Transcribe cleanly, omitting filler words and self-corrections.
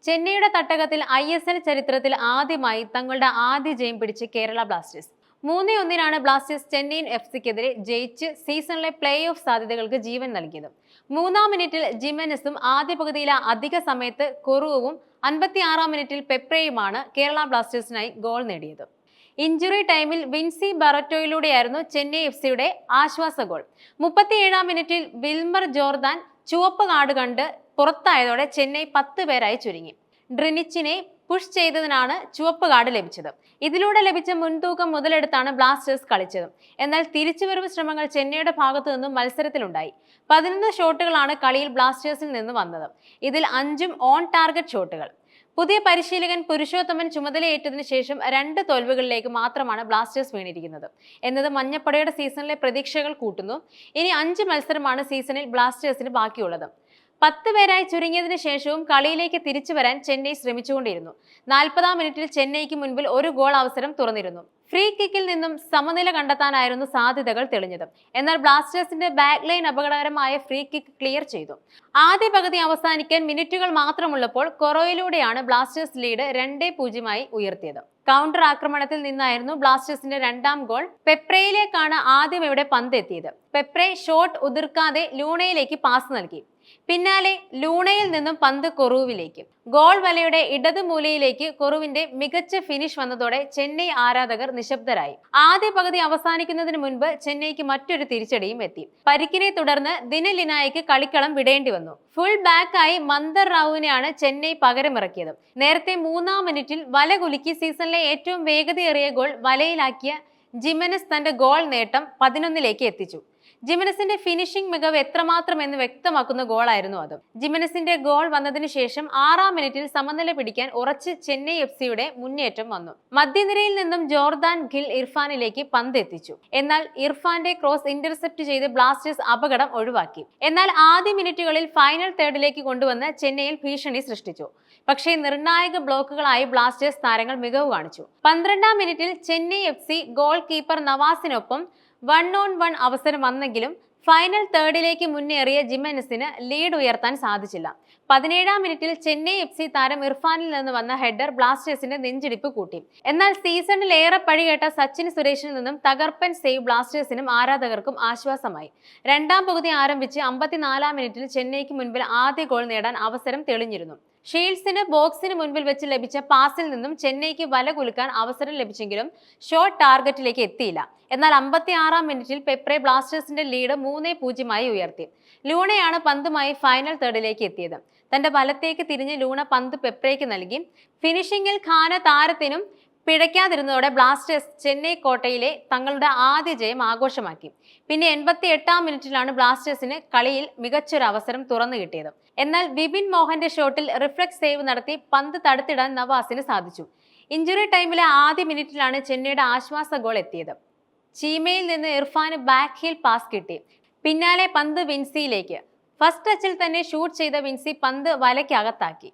ചെന്നൈയുടെ തട്ടകത്തിൽ ISL ചരിത്രത്തിൽ ആദ്യമായി തങ്ങളുടെ ആദ്യ ജയം പിടിച്ച് കേരള ബ്ലാസ്റ്റേഴ്സ്. 3-1 ബ്ലാസ്റ്റേഴ്സ് ചെന്നൈയിൻ FCക്കെതിരെ ജയിച്ച് സീസണിലെ പ്ലേ ഓഫ് സാധ്യതകൾക്ക് ജീവൻ നൽകിയത്. 3-ാം മിനിറ്റിൽ ജിമെനസും ആദ്യ പകുതിയിലെ അധിക സമയത്ത് കൊറുവും 56-ാം മിനിറ്റിൽ പെപ്രയുമാണ് കേരള ബ്ലാസ്റ്റേഴ്സിനായി ഗോൾ നേടിയത്. ഇഞ്ചുറി ടൈമിൽ വിൻസി ബററ്റോയിലൂടെയായിരുന്നു ചെന്നൈ FCയുടെ ആശ്വാസ ഗോൾ. 37-ാം മിനിറ്റിൽ വിൽമർ ജോർദാൻ ചുവപ്പ് കാർഡ് കണ്ട് പുറത്തായതോടെ ചെന്നൈ 10 പേരായി ചുരുങ്ങി. ഡ്രിനിച്ചിനെ പുഷ് ചെയ്തതിനാണ് ചുവപ്പ് കാർഡ് ലഭിച്ചത്. ഇതിലൂടെ ലഭിച്ച മുൻതൂക്കം മുതലെടുത്താണ് ബ്ലാസ്റ്റേഴ്സ് കളിച്ചത്. എന്നാൽ തിരിച്ചുവരവ് ശ്രമങ്ങൾ ചെന്നൈയുടെ ഭാഗത്തു നിന്നും മത്സരത്തിലുണ്ടായി. 11 ഷോട്ടുകളാണ് കളിയിൽ ബ്ലാസ്റ്റേഴ്സിൽ നിന്ന് വന്നത്. ഇതിൽ 5ഉം ഓൺ ടാർഗറ്റ് ഷോട്ടുകൾ. പുതിയ പരിശീലകൻ പുരുഷോത്തമൻ ചുമതലയേറ്റതിനു ശേഷം 2 തോൽവികളിലേക്ക് മാത്രമാണ് ബ്ലാസ്റ്റേഴ്സ് വീണിരിക്കുന്നത് എന്നത് മഞ്ഞപ്പടയുടെ സീസണിലെ പ്രതീക്ഷകൾ കൂട്ടുന്നു. ഇനി 5 മത്സരമാണ് സീസണിൽ ബ്ലാസ്റ്റേഴ്സിന് ബാക്കിയുള്ളത്. 10 പേരായി ചുരുങ്ങിയതിനു ശേഷവും കളിയിലേക്ക് തിരിച്ചു വരാൻ ചെന്നൈ ശ്രമിച്ചുകൊണ്ടിരുന്നു. 40-ാം മിനിറ്റിൽ ചെന്നൈക്ക് മുൻപിൽ ഒരു ഗോൾ അവസരം തുറന്നിരുന്നു. ഫ്രീ കിക്കിൽ നിന്നും സമനില കണ്ടെത്താനായിരുന്നു സാധ്യതകൾ തെളിഞ്ഞത്. എന്നാൽ ബ്ലാസ്റ്റേഴ്സിന്റെ ബാക്ക് ലൈൻ അപകടകരമായ ഫ്രീ കിക്ക് ക്ലിയർ ചെയ്തു. ആദ്യ പകുതി അവസാനിക്കാൻ മിനിറ്റുകൾ മാത്രമുള്ളപ്പോൾ കൊറോയിലൂടെയാണ് ബ്ലാസ്റ്റേഴ്സ് ലീഡ് 2-0 ഉയർത്തിയത്. കൗണ്ടർ ആക്രമണത്തിൽ നിന്നായിരുന്നു ബ്ലാസ്റ്റേഴ്സിന്റെ 2ാം ഗോൾ. പെപ്രയിലേക്കാണ് ആദ്യം ഇവിടെ പന്ത് എത്തിയത്. പെപ്രെ ഷോട്ട് ഉതിർക്കാതെ ലൂണയിലേക്ക് പാസ് നൽകി. പിന്നാലെ ലൂണയിൽ നിന്നും പന്ത് കൊറുവിലേക്ക്. ഗോൾ വലയുടെ ഇടതു മൂലയിലേക്ക് കൊറുവിന്റെ മികച്ച ഫിനിഷ് വന്നതോടെ ചെന്നൈ ആരാധകർ നിശബ്ദരായി. ആദ്യ പകുതി അവസാനിക്കുന്നതിന് മുൻപ് ചെന്നൈക്ക് മറ്റൊരു തിരിച്ചടിയും എത്തി. പരിക്കിനെ തുടർന്ന് ദിനലിനായിക്ക് കളിക്കളം വിടേണ്ടി വന്നു. ഫുൾ ബാക്കായി മന്ദർ റാവുവിനെയാണ് ചെന്നൈ പകരമിറക്കിയത്. നേരത്തെ 3-ാം മിനിറ്റിൽ വല കുലുക്കി സീസണിലെ ഏറ്റവും വേഗതയേറിയ ഗോൾ വലയിലാക്കിയ ജിമെനസ് തന്റെ ഗോൾ നേട്ടം 11ലേക്ക് എത്തിച്ചു. ജിമെനസിന്റെ ഫിനിഷിംഗ് മികവ് എത്രമാത്രം എന്ന് വ്യക്തമാക്കുന്ന ഗോളായിരുന്നു അത്. ജിമെനസിന്റെ ഗോൾ വന്നതിന് ശേഷം 6-ാം മിനിറ്റിൽ സമനില പിടിക്കാൻ ഉറച്ച് ചെന്നൈ FCയുടെ മുന്നേറ്റം വന്നു. മധ്യനിരയിൽ നിന്നും ജോർദാൻ ഗിൽ ഇർഫാനിലേക്ക് പന്ത് എത്തിച്ചു. എന്നാൽ ഇർഫാന്റെ ക്രോസ് ഇന്റർസെപ്റ്റ് ചെയ്ത് ബ്ലാസ്റ്റേഴ്സ് അപകടം ഒഴിവാക്കി. എന്നാൽ ആദ്യ മിനിറ്റുകളിൽ ഫൈനൽ തേർഡിലേക്ക് കൊണ്ടുവന്ന് ചെന്നൈയിൽ ഭീഷണി സൃഷ്ടിച്ചു. പക്ഷേ നിർണായക ബ്ലോക്കുകളായി ബ്ലാസ്റ്റേഴ്സ് താരങ്ങൾ മികവ് കാണിച്ചു. 12-ാം മിനിറ്റിൽ ചെന്നൈ FC ഗോൾ കീപ്പർ നവാസിനൊപ്പം 1-on-1 അവസരം വന്നെങ്കിലും ഫൈനൽ തേർഡിലേക്ക് മുന്നേറിയ ജിമെനസിന് ലീഡ് ഉയർത്താൻ സാധിച്ചില്ല. 17-ാം മിനിറ്റിൽ ചെന്നൈ FC താരം ഇർഫാനിൽ നിന്ന് വന്ന ഹെഡർ ബ്ലാസ്റ്റേഴ്സിന്റെ നെഞ്ചിടിപ്പ് കൂട്ടി. എന്നാൽ സീസണിൽ ഏറെ പഴികേട്ട സച്ചിൻ സുരേഷിൽ നിന്നും തകർപ്പൻ സേവ് ബ്ലാസ്റ്റേഴ്സിനും ആരാധകർക്കും ആശ്വാസമായി. 2ാം പകുതി ആരംഭിച്ച് 54-ാം മിനിറ്റിൽ ചെന്നൈക്ക് മുൻപിൽ ആദ്യ ഗോൾ നേടാൻ അവസരം തെളിഞ്ഞിരുന്നു. ഷീൽഡ്സിന് ബോക്സിന് മുൻപിൽ വെച്ച് ലഭിച്ച പാസിൽ നിന്നും ചെന്നൈക്ക് വല കുലുക്കാൻ അവസരം ലഭിച്ചെങ്കിലും ഷോട്ട് ടാർഗറ്റിലേക്ക് എത്തിയില്ല. എന്നാൽ 56-ാം മിനിറ്റിൽ പെപ്രെ ബ്ലാസ്റ്റേഴ്സിന്റെ ലീഡ് 3-0 ഉയർത്തി. ലൂണയാണ് പന്തുമായി ഫൈനൽ തേർഡിലേക്ക് എത്തിയത്. തന്റെ വലത്തേക്ക് തിരിഞ്ഞ് ലൂണ പന്ത് പെപ്രയ്ക്ക് നൽകി. ഫിനിഷിംഗിൽ ഖാന താരത്തിനും പിഴയ്ക്കാതിരുന്നതോടെ ബ്ലാസ്റ്റേഴ്സ് ചെന്നൈ കോട്ടയിലെ തങ്ങളുടെ ആദ്യ ജയം ആഘോഷമാക്കി. പിന്നെ 88-ാം മിനിറ്റിലാണ് ബ്ലാസ്റ്റേഴ്സിന് കളിയിൽ മികച്ചൊരു അവസരം തുറന്നു കിട്ടിയത്. എന്നാൽ വിപിൻ മോഹന്റെ ഷോട്ടിൽ റിഫ്ലക്സ് സേവ് നടത്തി പന്ത് തടുത്തിടാൻ നവാസിന് സാധിച്ചു. ഇഞ്ചുറി ടൈമിലെ ആദ്യ മിനിറ്റിലാണ് ചെന്നൈയുടെ ആശ്വാസ ഗോൾ എത്തിയത്. ചീമയിൽ നിന്ന് ഇർഫാന് ബാക്ക് ഹീൽ പാസ് കിട്ടി. പിന്നാലെ പന്ത് വിൻസിയിലേക്ക്. ഫസ്റ്റ് ടച്ചിൽ തന്നെ ഷൂട്ട് ചെയ്ത വിൻസി പന്ത് വലയ്ക്കകത്താക്കി.